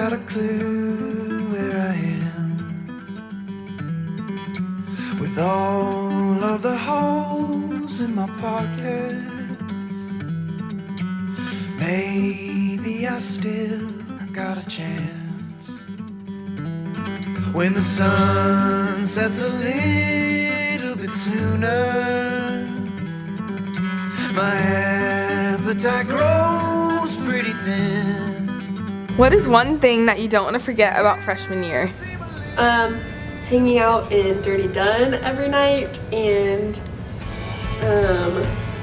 got a clue where I am, with all of the holes in my pockets. Maybe I still got a chance. When the sun sets a little bit sooner, my appetite grows pretty thin. What is one thing that you don't want to forget about freshman year? Hanging out in Dirty Dun every night and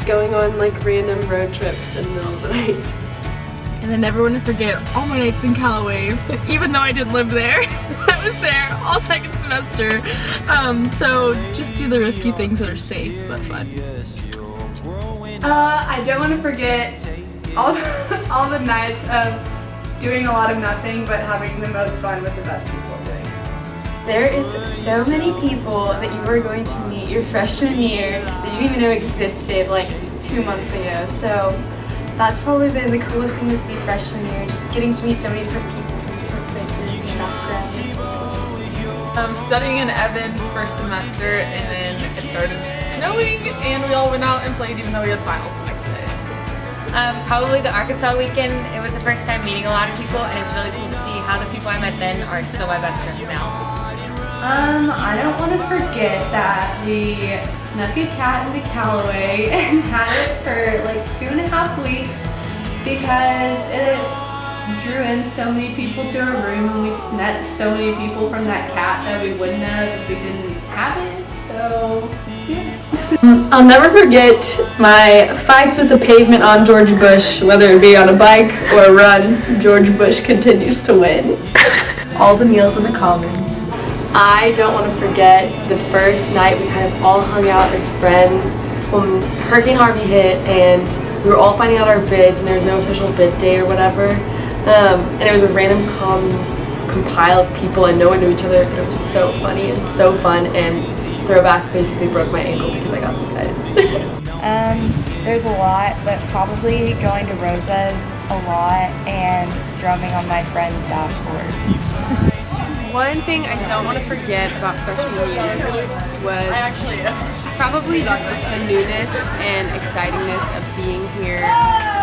going on like random road trips in the middle of the night. And I never want to forget all my nights in Callaway, even though I didn't live there. I was there all second semester. So just do the risky things that are safe but fun. I don't want to forget all the nights of doing a lot of nothing but having the most fun with the best people doing it. There is so many people that you are going to meet your freshman year that you didn't even know existed like 2 months ago. So that's probably been the coolest thing to see freshman year, just getting to meet so many different people from different places and backgrounds and stuff. Studying in Evans first semester, and then it started snowing and we all went out and played even though we had finals the next day. Probably the Arkansas weekend. It was the first time meeting a lot of people, and it was really cool to see how the people I met then are still my best friends now. I don't want to forget that we snuck a cat into Callaway and had it for like 2.5 weeks because it drew in so many people to our room, and we just met so many people from that cat that we wouldn't have if we didn't have it. So yeah. I'll never forget my fights with the pavement on George Bush, whether it be on a bike or a run. George Bush continues to win. All the meals in the Commons. I don't want to forget the first night we kind of all hung out as friends when Hurricane Harvey hit and we were all finding out our bids and there was no official bid day or whatever. And it was a random compile of people and no one knew each other, but it was so funny and so fun, and throwback basically broke my ankle because I got so excited. There's a lot, but probably going to Rosa's a lot and drumming on my friends' dashboards. One thing I don't want to forget about freshman year was probably just the newness and excitingness of being here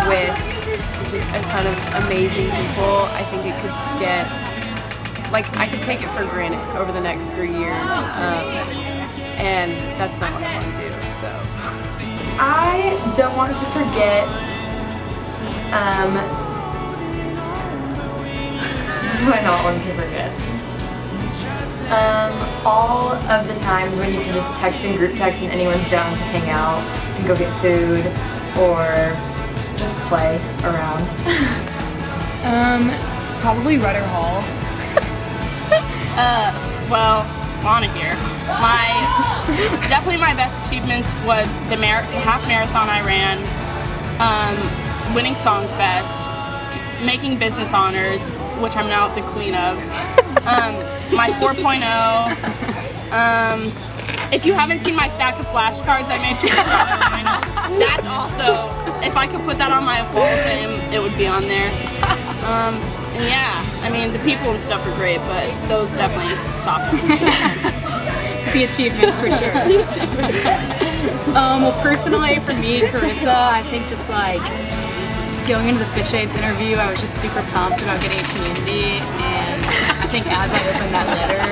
with just a ton of amazing people. I think it could get, like, I could take it for granted over the next 3 years, and that's not what I want to do, so. I don't want to forget, what do I not want to forget? All of the times when you can just text in group text and anyone's down to hang out and go get food or just play around. Probably Rudder Hall. Well, on here. Definitely my best achievements was the half marathon I ran, winning Songfest, making business honors, which I'm now the queen of, my 4.0. If you haven't seen my stack of flashcards I made for the finals, that's also, if I could put that on my wall of fame, it would be on there. And yeah, I mean, the people and stuff are great, but those definitely top. The achievements for sure. Well, personally, for me, Carissa, I think just like going into the Fish Aids interview, I was just super pumped about getting a community, and I think as I opened that letter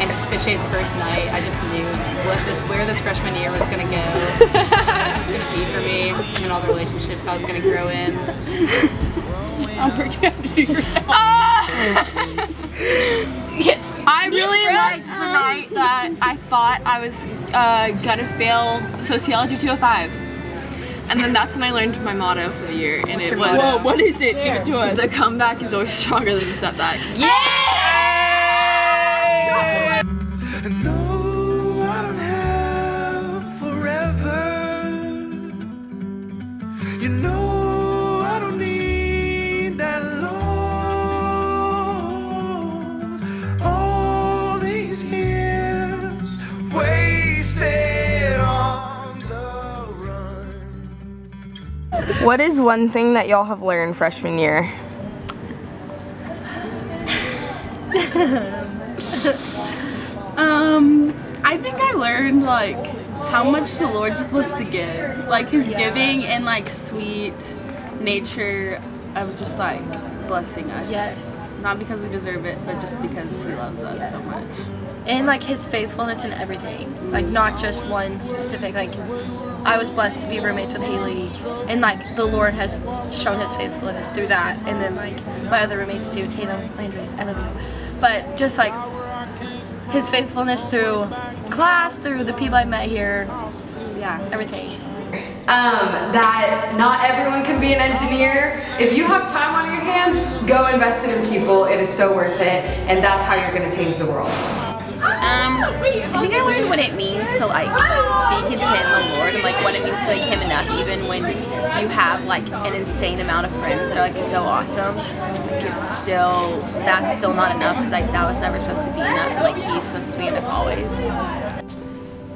and just Fish Aids first night, I just knew where this freshman year was going to go, what it was going to be for me, and all the relationships I was going to grow in. I'm forgetting to do yourself. I really liked the night that I thought I was gonna fail Sociology 205. And then that's when I learned my motto for the year, and it was, Whoa, what is it? Give it to us. the comeback is always stronger than the setback. Yeah! No, I don't have forever. You know I don't need that long. All these years wasted on the run. What is one thing that y'all have learned freshman year? I think I learned like how much the Lord just loves to give, like His giving and like sweet nature of just like blessing us. Yes. Not because we deserve it, but just because He loves us so much. And like His faithfulness in everything, like not just one specific. Like I was blessed to be roommates with Haley, and like the Lord has shown His faithfulness through that. And then like my other roommates too, Tatum, Landry, I love you. But just like His faithfulness through class, through the people I met here, yeah, everything. That not everyone can be an engineer. If you have time on your hands, go invest it in people. It is so worth it, and that's how you're gonna change the world. I think I learned what it means to like be content in the Lord and like what it means to like Him enough, even when you have like an insane amount of friends that are like so awesome. Like that's still not enough because like that was never supposed to be enough. Like He's supposed to be enough always.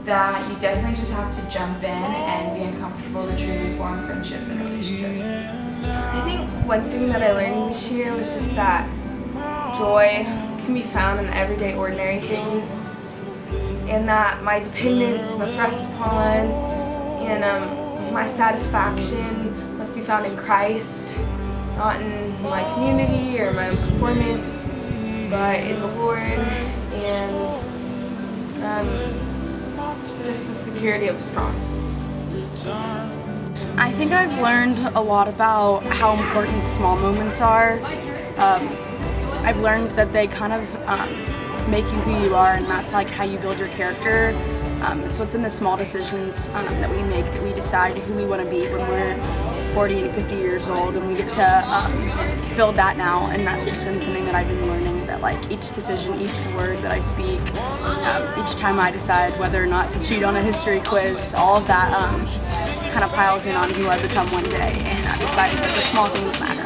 That you definitely just have to jump in and be uncomfortable to truly form friendships and relationships. I think one thing that I learned this year was just that joy can be found in the everyday ordinary things, and that my dependence must rest upon, and my satisfaction must be found in Christ, not in my community or my own performance, but in the Lord, and just the security of His promises. I think I've learned a lot about how important small moments are. I've learned that they kind of make you who you are, and that's like how you build your character. So it's in the small decisions that we make that we decide who we want to be when we're 40 and 50 years old, and we get to build that now. And that's just been something that I've been learning, that like each decision, each word that I speak, each time I decide whether or not to cheat on a history quiz, all of that kind of piles in on who I become one day, and I've decided that the small things matter.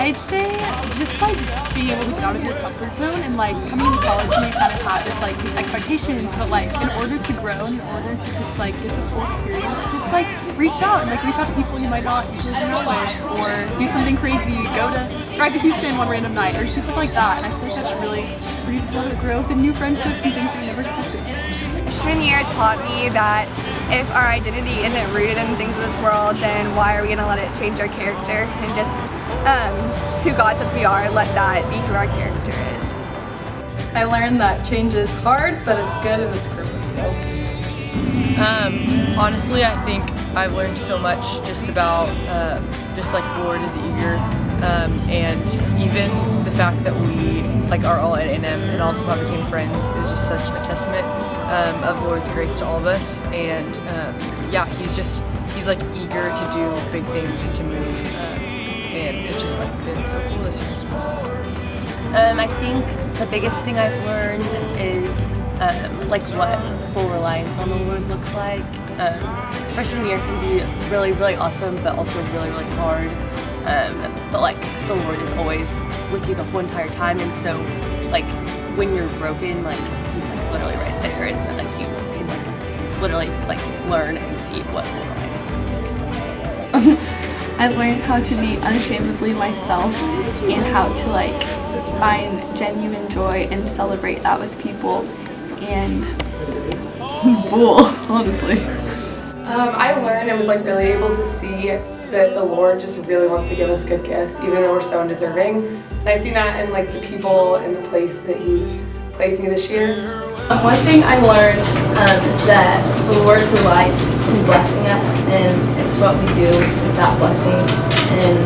I'd say just like being able to get out of your comfort zone, and like coming to college and you kind of have this like these expectations, but like in order to grow and in order to just like get the full experience, just like reach out to people you might not usually hang out with, or do something crazy, drive to Houston one random night, or just something like that. And I feel like that's really produces a lot of growth and new friendships and things that you never expected. Freshman year taught me that if our identity isn't rooted in things of this world, then why are we going to let it change our character, and just who God says we are, let that be who our character is. I learned that change is hard, but it's good and it's purposeful. Honestly, I think I've learned so much just about just like the Lord is eager, and even the fact that we like are all at A&M and also how we became friends is just such a testament of the Lord's grace to all of us. And yeah, he's like eager to do big things and to move, and it's just like been so cool this year. I think the biggest thing I've learned is like what full reliance on the Lord looks like. Freshman year can be really, really awesome, but also really, really hard. But like the Lord is always with you the whole entire time, and so like when you're broken, like He's like literally right there, and like you can like literally like learn and see what full reliance looks like. I've learned how to be unashamedly myself, and how to like find genuine joy and celebrate that with people, and cool, honestly. I learned and was like really able to see that the Lord just really wants to give us good gifts, even though we're so undeserving. And I've seen that in like the people and the place that He's placed me this year. One thing I learned is that the Lord delights in blessing us, and it's what we do with that blessing and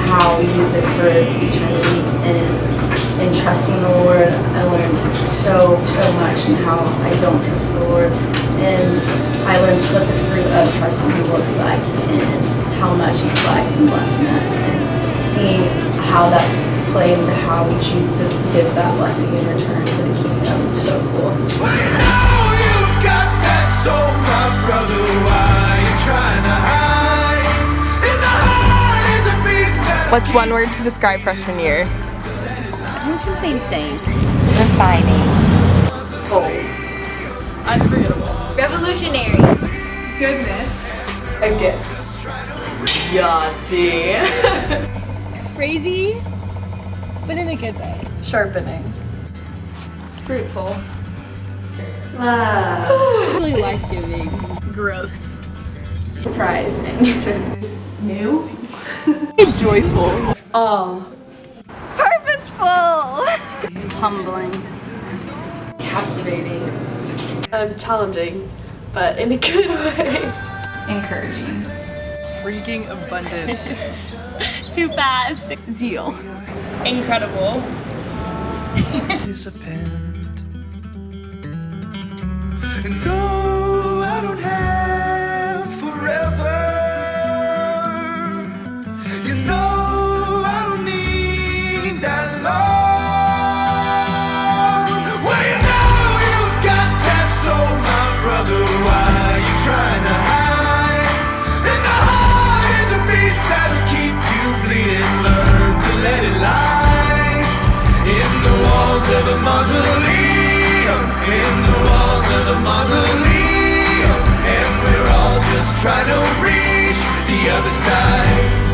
how we use it for eternity. And in trusting the Lord, I learned so much, and how I don't trust the Lord. And I learned what the fruit of trusting Him looks like, and how much He delights in blessing us, and seeing how that's played into how we choose to give that blessing in return for the kingdom. So cool. What's one word to describe freshman year? I should say insane. Refining. Bold. Unforgettable. Revolutionary. Goodness. A gift. Yahtzee. Crazy. but in a good way. Sharpening. Fruitful. Really life-giving. Growth. Surprising. New. Joyful. Oh. Purposeful. Humbling. Captivating. Challenging, but in a good way. Encouraging. Freaking abundant. Too fast. Zeal. Incredible. Participant. No, I don't have forever. You know I don't need that long. Well, you know you've got that soul, my brother. Why are you trying to hide? And the heart is a beast that'll keep you bleeding. Learn to let it lie in the walls of a mausoleum. In the walls of a mausoleum. And we're all just trying to reach the other side.